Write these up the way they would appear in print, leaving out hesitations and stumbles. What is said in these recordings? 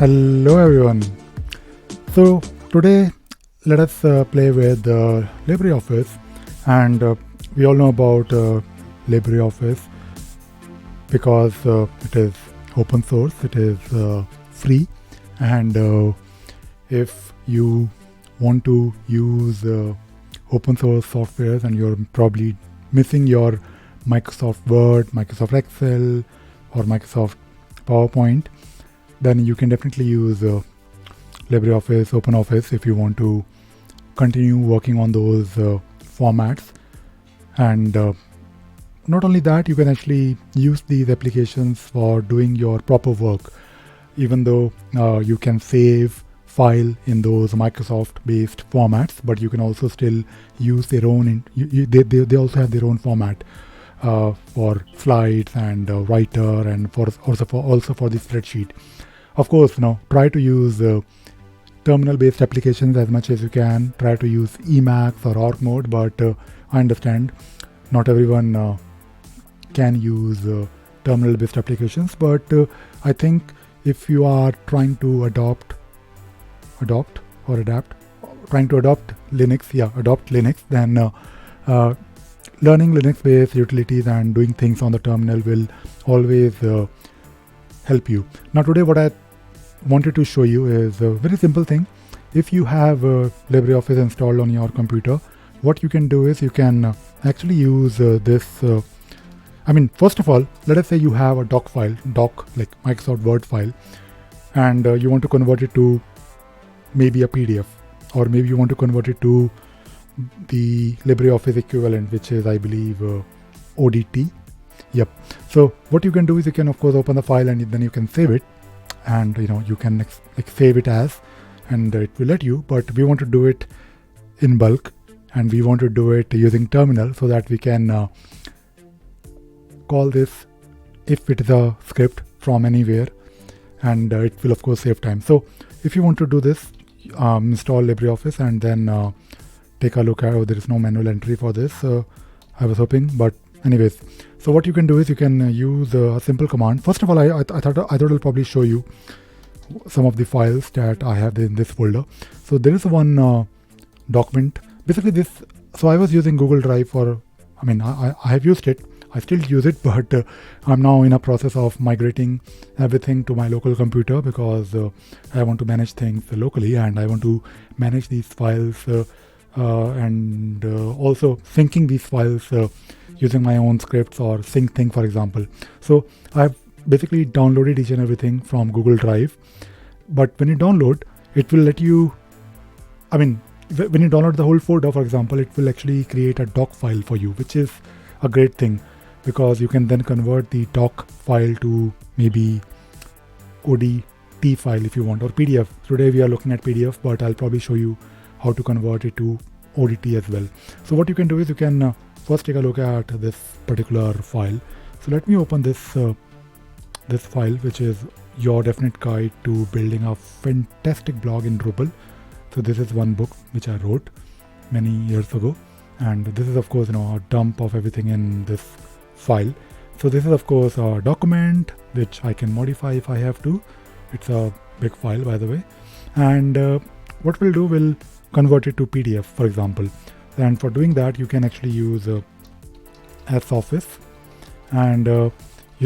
Hello everyone. So today let us play with LibreOffice, and we all know about LibreOffice because it is open source, it is free, and if you want to use open source softwares and you're probably missing your Microsoft Word, Microsoft Excel, or Microsoft PowerPoint, then you can definitely use LibreOffice, OpenOffice if you want to continue working on those formats. And not only that, you can actually use these applications for doing your proper work, even though you can save file in those Microsoft-based formats, but you can also still use their own. They also have their own format for slides and writer, and also for the spreadsheet. Of course, try to use terminal-based applications as much as you can. Try to use Emacs or org mode, but I understand not everyone can use terminal-based applications. But I think if you are trying to adopt Linux, then learning Linux-based utilities and doing things on the terminal will always help you. Now today what I wanted to show you is a very simple thing. If you have LibreOffice installed on your computer, what you can do is you can actually use this. First of all, let us say you have a doc file, like Microsoft Word file, and you want to convert it to maybe a PDF, or maybe you want to convert it to the LibreOffice equivalent, which is, I believe, ODT. Yep. So what you can do is you can of course open the file and then you can save it, and you can save it as, and it will let you. But we want to do it in bulk, and we want to do it using terminal so that we can call this if it is a script from anywhere, and it will of course save time. So if you want to do this, install LibreOffice and then take a look at. There is no manual entry for this. I was hoping, but anyways. So what you can do is you can use a simple command. First of all, I thought I'll probably show you some of the files that I have in this folder. So there is one document. Basically this. So I was using Google Drive for. I have used it. I still use it, but I'm now in a process of migrating everything to my local computer because I want to manage things locally, and I want to manage these files and also syncing these files using my own scripts or sync thing, for example. So I've basically downloaded each and everything from Google Drive. But when you download, it will let you, when you download the whole folder, for example, it will actually create a doc file for you, which is a great thing because you can then convert the doc file to maybe ODT file if you want, or PDF. Today we are looking at PDF, but I'll probably show you how to convert it to ODT as well. So what you can do is you can first take a look at this particular file. So let me open this this file, which is your definite guide to building a fantastic blog in Drupal. So this is one book which I wrote many years ago, and this is of course a dump of everything in this file. So this is of course a document which I can modify if I have to. It's a big file, by the way, and what we'll do, we'll convert it to PDF, for example. And for doing that, you can actually use soffice, and you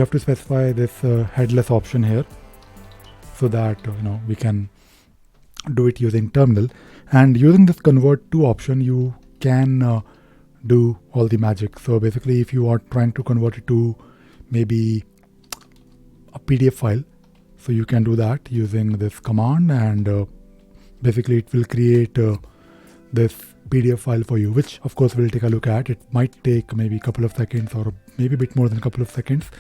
have to specify this headless option here so that we can do it using terminal. And using this convert to option, you can do all the magic. So basically, if you are trying to convert it to maybe a PDF file, so you can do that using this command, and basically it will create this PDF file for you, which of course we'll take a look at. It might take maybe a couple of seconds or maybe a bit more than a couple of seconds.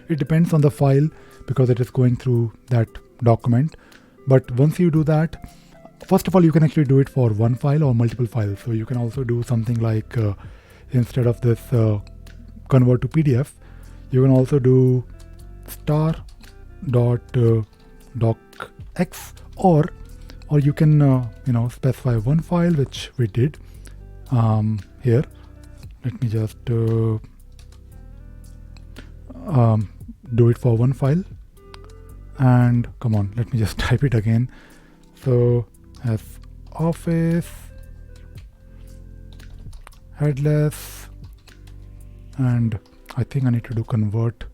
It depends on the file because it is going through that document. But once you do that, first of all, you can actually do it for one file or multiple files. So you can also do something like instead of this convert to PDF, you can also do star.docx, or you can specify one file, which we did here. Let me just do it for one file, and come on, let me just type it again. So as office headless, and I think I need to do convert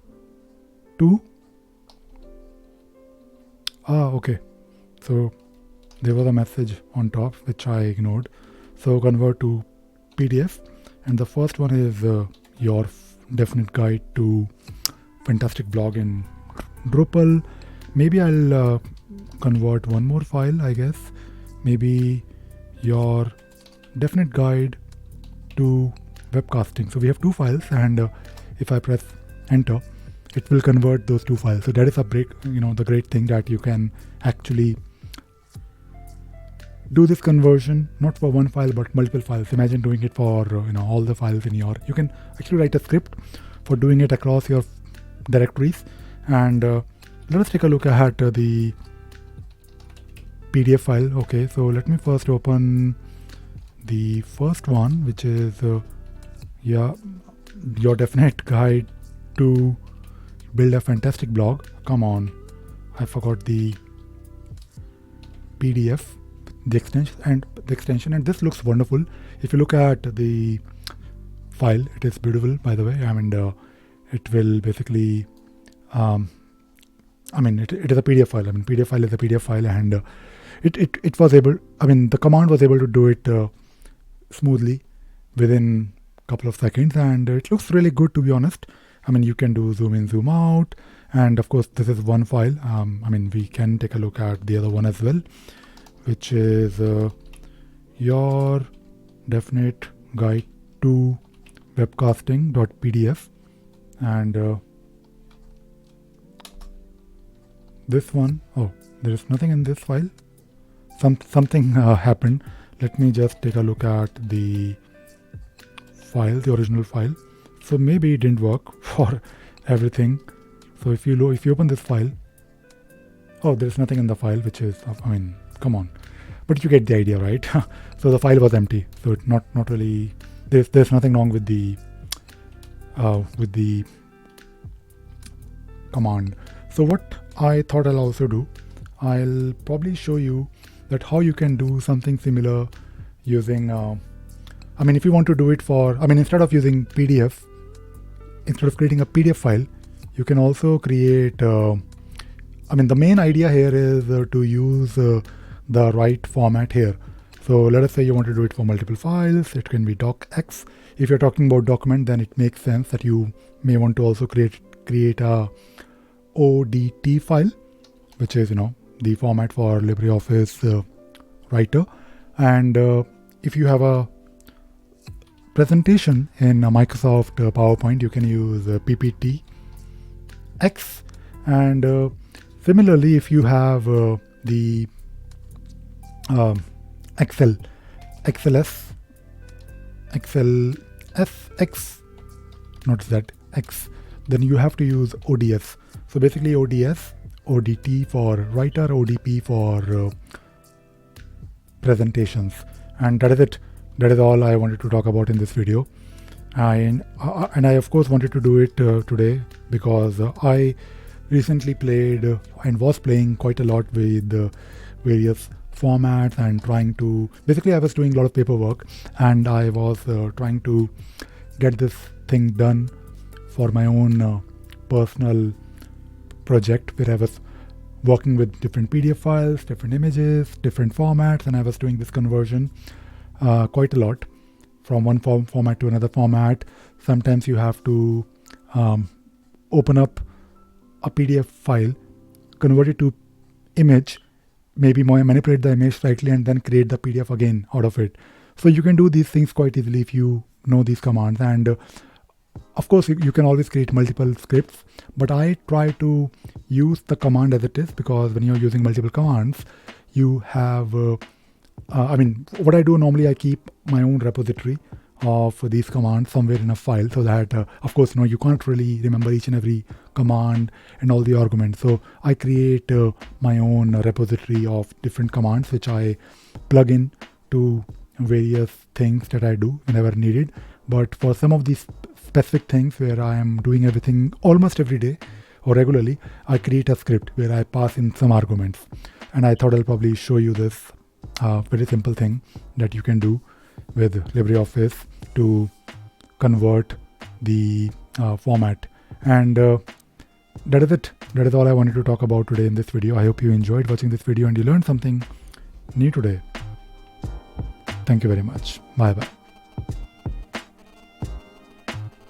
to okay, so there was a message on top which I ignored. So convert to PDF, and the first one is your definite guide to fantastic blog in Drupal. Maybe I'll convert one more file, I guess. Maybe your definite guide to webcasting. So we have two files, and if I press enter, it will convert those two files. So that is a the great thing, that you can actually do this conversion not for one file but multiple files. Imagine doing it for all the files in your. You can actually write a script for doing it across your directories. And let us take a look at the PDF file. Okay, so let me first open the first one, which is your definite guide to build a fantastic blog. Come on, I forgot the PDF, the extension, and this looks wonderful. If you look at the file, it is beautiful, by the way. I mean, it will basically it is a PDF file. I mean, PDF file is a PDF file, and it was able, the command was able to do it smoothly within a couple of seconds, and it looks really good, to be honest. I mean, you can do zoom in, zoom out, and of course this is one file. We can take a look at the other one as well, which is your definite guide to webcasting.pdf, and this one, oh, there is nothing in this file. Something happened. Let me just take a look at the file, the original file. So maybe it didn't work for everything. So if you open this file, oh, there's nothing in the file, which is, come on, but you get the idea, right? So the file was empty. So it's not really, there's nothing wrong with the command. So what I thought I'll also do, I'll probably show you that how you can do something similar using, if you want to do it for, instead of using PDF, instead of creating a PDF file, you can also create, the main idea here is to use the right format here. So let us say you want to do it for multiple files. It can be docx. If you're talking about document, then it makes sense that you may want to also create a ODT file, which is the format for LibreOffice writer. And if you have a presentation in Microsoft PowerPoint, you can use PPTX. And similarly, if you have the xlsx, not that x, then you have to use ODS. So basically ODS, ODT for writer, ODP for presentations, and that is it. That is all I wanted to talk about in this video. And I of course wanted to do it today because I recently played and was playing quite a lot with various formats and trying to, basically I was doing a lot of paperwork, and I was trying to get this thing done for my own personal project, where I was working with different PDF files, different images, different formats, and I was doing this conversion quite a lot from one format to another format. Sometimes you have to open up a PDF file, convert it to image, maybe manipulate the image slightly, and then create the PDF again out of it. So you can do these things quite easily if you know these commands. And of course, you can always create multiple scripts, but I try to use the command as it is, because when you're using multiple commands, you have, what I do normally, I keep my own repository of these commands somewhere in a file, so that, of course, you can't really remember each and every command and all the arguments. So I create my own repository of different commands, which I plug in to various things that I do whenever needed. But for some of these specific things where I am doing everything almost every day, or regularly, I create a script where I pass in some arguments. And I thought I'll probably show you this very simple thing that you can do with LibreOffice to convert the format. And that is it. That is all I wanted to talk about today in this video. I hope you enjoyed watching this video and you learned something new today. Thank you very much. Bye bye.